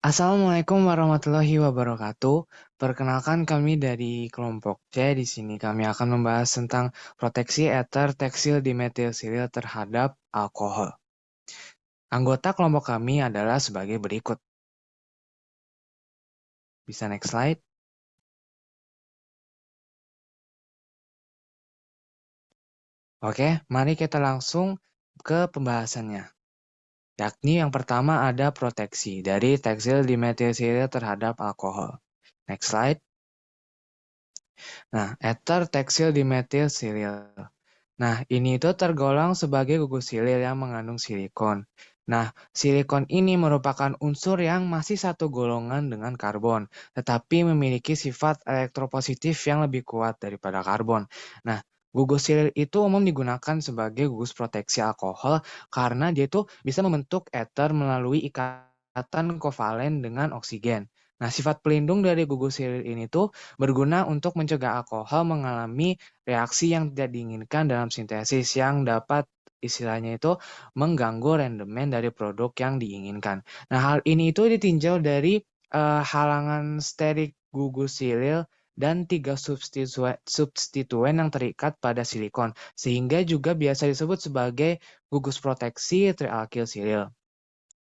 Assalamualaikum warahmatullahi wabarakatuh. Perkenalkan kami dari kelompok C. Di sini kami akan membahas tentang proteksi ether teksil dimetilsiril terhadap alkohol. Anggota kelompok kami adalah sebagai berikut. Bisa next slide. Oke, mari kita langsung ke pembahasannya. Yakni yang pertama ada proteksi dari teksil dimetilsiril terhadap alkohol. Next slide. Nah, ether teksil dimetilsiril. Nah, ini itu tergolong sebagai gugus silil yang mengandung silikon. Nah, silikon ini merupakan unsur yang masih satu golongan dengan karbon, tetapi memiliki sifat elektropositif yang lebih kuat daripada karbon. Nah, gugus silil itu umum digunakan sebagai gugus proteksi alkohol karena dia itu bisa membentuk ether melalui ikatan kovalen dengan oksigen. Nah, sifat pelindung dari gugus silil ini tuh berguna untuk mencegah alkohol mengalami reaksi yang tidak diinginkan dalam sintesis yang dapat istilahnya itu mengganggu rendemen dari produk yang diinginkan. Nah, hal ini itu ditinjau dari halangan sterik gugus silil dan tiga substituen yang terikat pada silikon, sehingga juga biasa disebut sebagai gugus proteksi trialkil silil.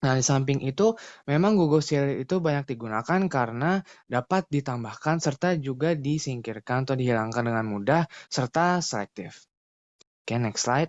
Nah, di samping itu, memang gugus silil itu banyak digunakan karena dapat ditambahkan serta juga disingkirkan atau dihilangkan dengan mudah serta selektif. Oke, next slide.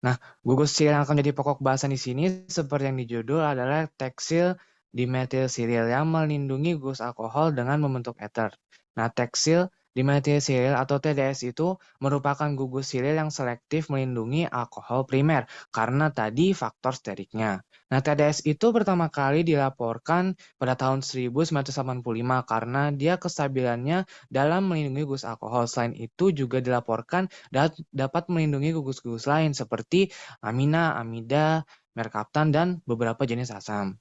Nah, gugus silil yang akan menjadi pokok bahasan di sini seperti yang di judul adalah teksil dimetilsiril yang melindungi gugus alkohol dengan membentuk ether. Nah, teksil dimetilsiril atau TDS itu merupakan gugus silil yang selektif melindungi alkohol primer karena tadi faktor steriknya. Nah, TDS itu pertama kali dilaporkan pada tahun 1985 karena dia kestabilannya dalam melindungi gugus alkohol. Selain itu juga dilaporkan dapat melindungi gugus-gugus lain seperti amina, amida, merkaptan, dan beberapa jenis asam.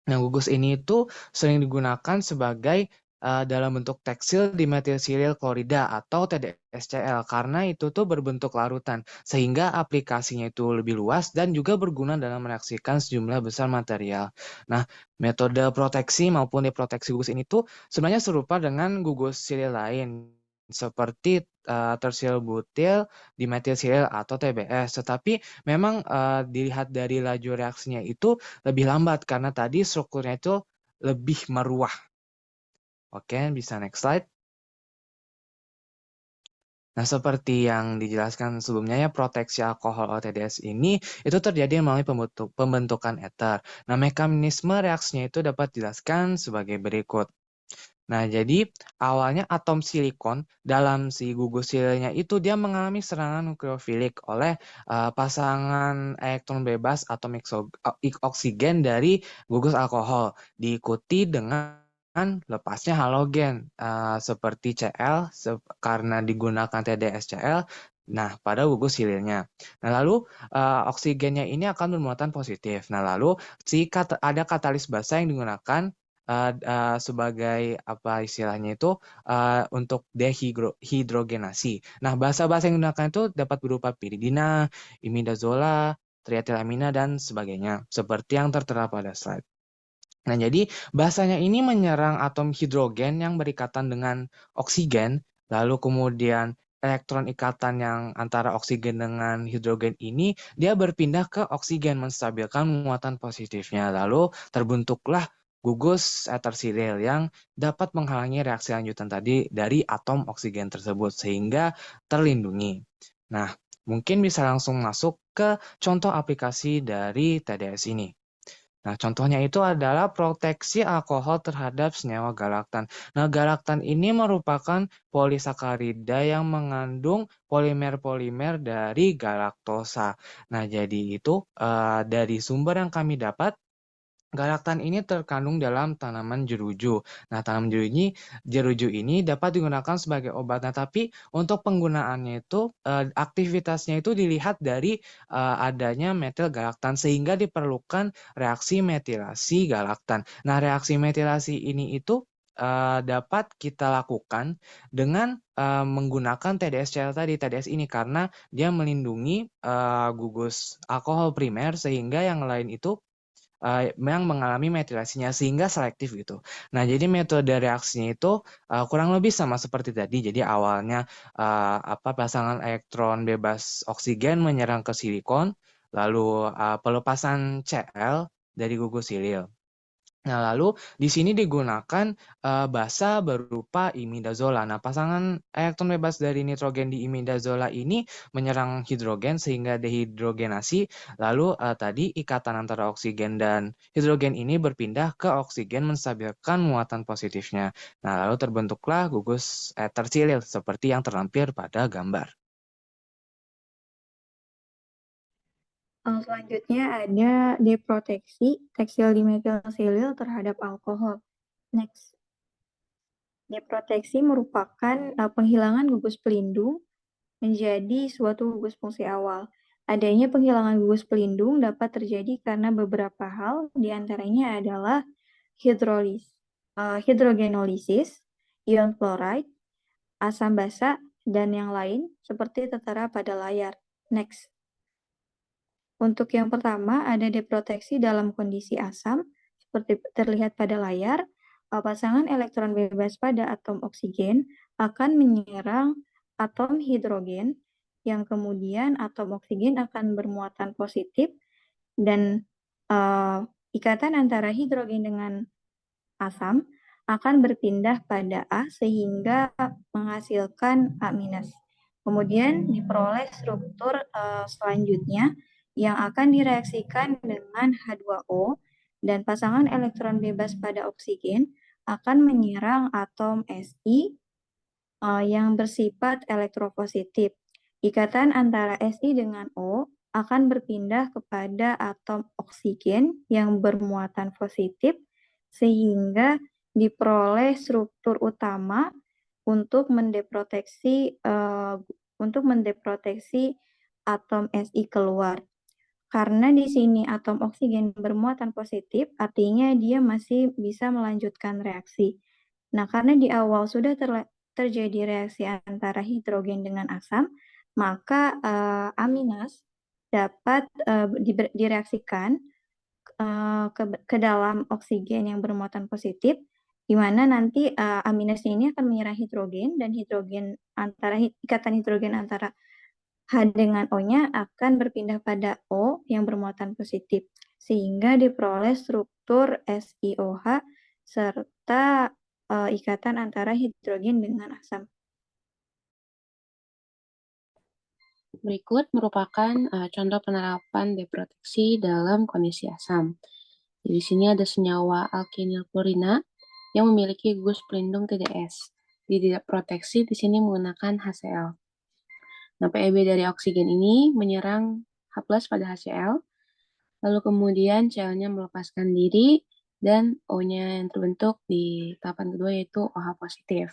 Nah, gugus ini itu sering digunakan sebagai dalam bentuk teksil dimetilsiril klorida atau TDSCl karena itu tuh berbentuk larutan sehingga aplikasinya itu lebih luas dan juga berguna dalam mereaksikan sejumlah besar material. Nah, metode proteksi maupun deproteksi gugus ini tuh sebenarnya serupa dengan gugus silil lain seperti tersil butil dimetilsiril atau TBS, tetapi memang dilihat dari laju reaksinya itu lebih lambat karena tadi strukturnya itu lebih meruah. Oke, bisa next slide. Nah, seperti yang dijelaskan sebelumnya ya, proteksi alkohol OTDS ini itu terjadi melalui pembentukan ether. Nah, mekanisme reaksinya itu dapat dijelaskan sebagai berikut. Nah, jadi awalnya atom silikon dalam si gugus sililnya itu dia mengalami serangan nukleofilik oleh pasangan elektron bebas atom oksigen dari gugus alkohol, diikuti dengan lepasnya halogen seperti Cl karena digunakan TDSCl. Nah, pada gugus sililnya. Nah, lalu oksigennya ini akan bermuatan positif. Nah, lalu ada katalis basa yang digunakan sebagai apa istilahnya itu untuk dehidrogenasi. Nah, bahasa-bahasa yang digunakan itu dapat berupa piridina, imidazola, trietilamina, dan sebagainya, seperti yang tertera pada slide. Nah, jadi bahasanya ini menyerang atom hidrogen yang berikatan dengan oksigen, lalu kemudian elektron ikatan yang antara oksigen dengan hidrogen ini, dia berpindah ke oksigen menstabilkan muatan positifnya. Lalu terbentuklah gugus etersilil yang dapat menghalangi reaksi lanjutan tadi dari atom oksigen tersebut sehingga terlindungi. Nah, mungkin bisa langsung masuk ke contoh aplikasi dari TDS ini. Nah, contohnya itu adalah proteksi alkohol terhadap senyawa galaktan. Nah, galaktan ini merupakan polisakarida yang mengandung polimer-polimer dari galaktosa. Nah, jadi itu dari sumber yang kami dapat, galaktan ini terkandung dalam tanaman jeruju. Nah, tanaman jeruju ini dapat digunakan sebagai obat. Nah, tapi untuk penggunaannya itu aktivitasnya itu dilihat dari adanya metil galaktan sehingga diperlukan reaksi metilasi galaktan. Nah, reaksi metilasi ini itu dapat kita lakukan dengan menggunakan TDSCl tadi, TDS ini karena dia melindungi gugus alkohol primer sehingga yang lain itu yang mengalami metilasinya sehingga selektif gitu. Nah, jadi metode reaksinya itu kurang lebih sama seperti tadi. Jadi awalnya pasangan elektron bebas oksigen menyerang ke silikon, lalu pelepasan Cl dari gugus silil. Nah, lalu di sini digunakan basa berupa imidazola. Nah, pasangan elektron bebas dari nitrogen di imidazola ini menyerang hidrogen sehingga dehidrogenasi. Lalu tadi ikatan antara oksigen dan hidrogen ini berpindah ke oksigen menstabilkan muatan positifnya. Nah, lalu terbentuklah gugus tersilil seperti yang terlampir pada gambar. Selanjutnya ada deproteksi teksil dimetilsilil terhadap alkohol. Next. Deproteksi merupakan penghilangan gugus pelindung menjadi suatu gugus fungsi awal. Adanya penghilangan gugus pelindung dapat terjadi karena beberapa hal, diantaranya adalah hidrogenolisis, ion fluoride, asam basa, dan yang lain seperti tertera pada layar. Next. Untuk yang pertama, ada deproteksi dalam kondisi asam, seperti terlihat pada layar. Pasangan elektron bebas pada atom oksigen akan menyerang atom hidrogen, yang kemudian atom oksigen akan bermuatan positif, dan ikatan antara hidrogen dengan asam akan berpindah pada A sehingga menghasilkan A-. Kemudian diperoleh struktur selanjutnya yang akan direaksikan dengan H2O, dan pasangan elektron bebas pada oksigen akan menyerang atom Si yang bersifat elektropositif. Ikatan antara Si dengan O akan berpindah kepada atom oksigen yang bermuatan positif sehingga diperoleh struktur utama untuk mendeproteksi atom Si keluar. Karena di sini atom oksigen bermuatan positif, artinya dia masih bisa melanjutkan reaksi. Nah, karena di awal sudah terjadi reaksi antara hidrogen dengan asam, maka aminas dapat direaksikan ke dalam oksigen yang bermuatan positif, di mana nanti aminas ini akan menyerang hidrogen, dan ikatan hidrogen antara H dengan O-nya akan berpindah pada O yang bermuatan positif, sehingga diperoleh struktur SiOH serta ikatan antara hidrogen dengan asam. Berikut merupakan contoh penerapan deproteksi dalam kondisi asam. Di sini ada senyawa alkenilklorina yang memiliki gugus pelindung TDS. Di deproteksi di sini menggunakan HCl. Nah, PEB dari oksigen ini menyerang H+ pada HCl, lalu kemudian Cl-nya melepaskan diri, dan O-nya yang terbentuk di tahapan kedua yaitu OH positif.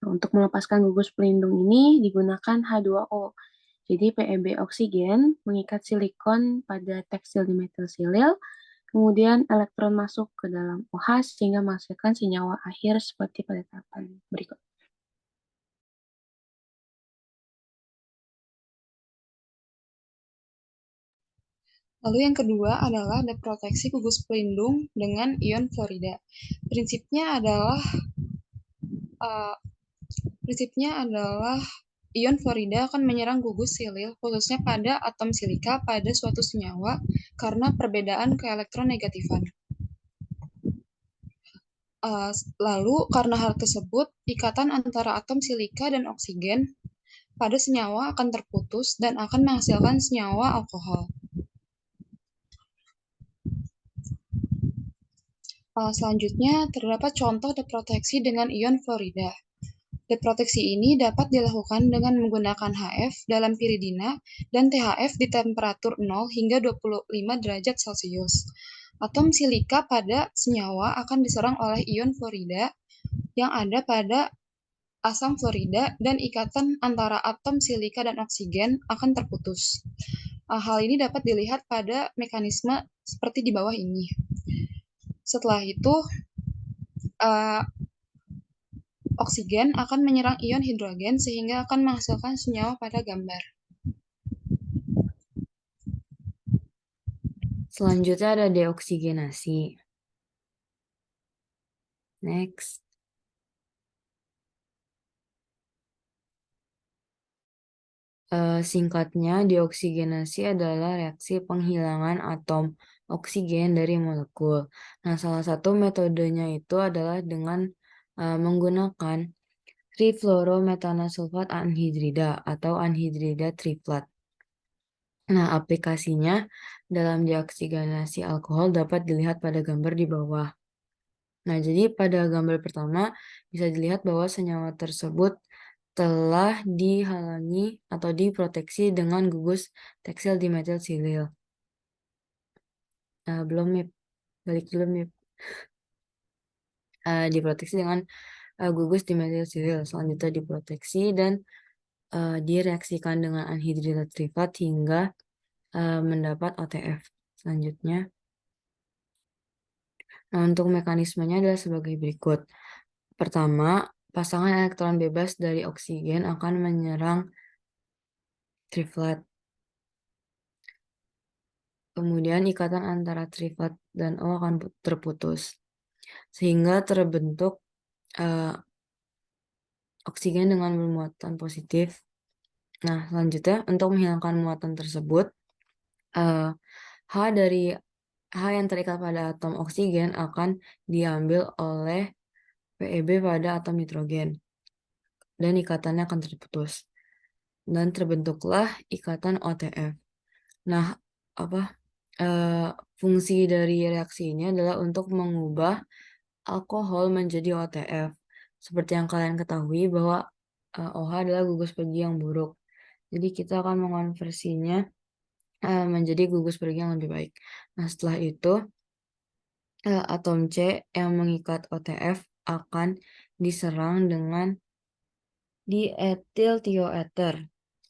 Nah, untuk melepaskan gugus pelindung ini digunakan H2O. Jadi PEB oksigen mengikat silikon pada tekstil dimetilsilil, kemudian elektron masuk ke dalam OH sehingga menghasilkan senyawa akhir seperti pada tahapan berikut. Lalu yang kedua adalah deproteksi gugus pelindung dengan ion fluorida. Prinsipnya adalah ion fluorida akan menyerang gugus silil khususnya pada atom silika pada suatu senyawa karena perbedaan keelektronnegatifan. Lalu karena hal tersebut, ikatan antara atom silika dan oksigen pada senyawa akan terputus dan akan menghasilkan senyawa alkohol. Selanjutnya, terdapat contoh deproteksi dengan ion fluorida. Deproteksi ini dapat dilakukan dengan menggunakan HF dalam piridina dan THF di temperatur 0 hingga 25 derajat Celcius. Atom silika pada senyawa akan diserang oleh ion fluorida yang ada pada asam fluorida, dan ikatan antara atom silika dan oksigen akan terputus. Hal ini dapat dilihat pada mekanisme seperti di bawah ini. Setelah itu, oksigen akan menyerang ion hidrogen sehingga akan menghasilkan senyawa pada gambar. Selanjutnya ada deoksigenasi. Next. Singkatnya, deoksigenasi adalah reaksi penghilangan atom oksigen dari molekul. Nah, salah satu metodenya itu adalah dengan menggunakan trifluorometanasulfat anhidrida atau anhidrida triplat. Nah, aplikasinya dalam deoksigenasi alkohol dapat dilihat pada gambar di bawah. Nah, jadi pada gambar pertama bisa dilihat bahwa senyawa tersebut telah dihalangi atau diproteksi dengan gugus teksil dimetil silil. Belum, Mip. Balik dulu, Mip. Diproteksi dengan gugus dimetil silil. Selanjutnya diproteksi dan direaksikan dengan anhidrida triflat hingga mendapat OTF. Selanjutnya, nah, untuk mekanismenya adalah sebagai berikut. Pertama, pasangan elektron bebas dari oksigen akan menyerang triflat. Kemudian ikatan antara triflat dan O akan terputus. Sehingga terbentuk oksigen dengan bermuatan positif. Nah, selanjutnya untuk menghilangkan muatan tersebut, H yang terikat pada atom oksigen akan diambil oleh PeB pada atom nitrogen. Dan ikatannya akan terputus. Dan terbentuklah ikatan OTF. Nah, fungsi dari reaksi ini adalah untuk mengubah alkohol menjadi OTF. Seperti yang kalian ketahui bahwa OH adalah gugus pergi yang buruk. Jadi kita akan mengonversinya menjadi gugus pergi yang lebih baik. Nah, setelah itu atom C yang mengikat OTF akan diserang dengan dietil thioether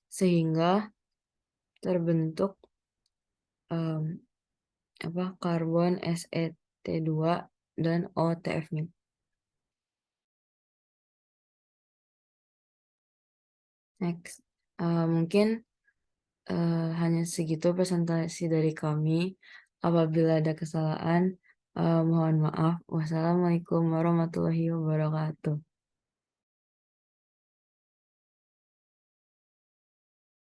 sehingga terbentuk karbon SET2 dan OTF -. Next, mungkin hanya segitu presentasi dari kami. Apabila ada kesalahan, mohon maaf. Wassalamualaikum warahmatullahi wabarakatuh.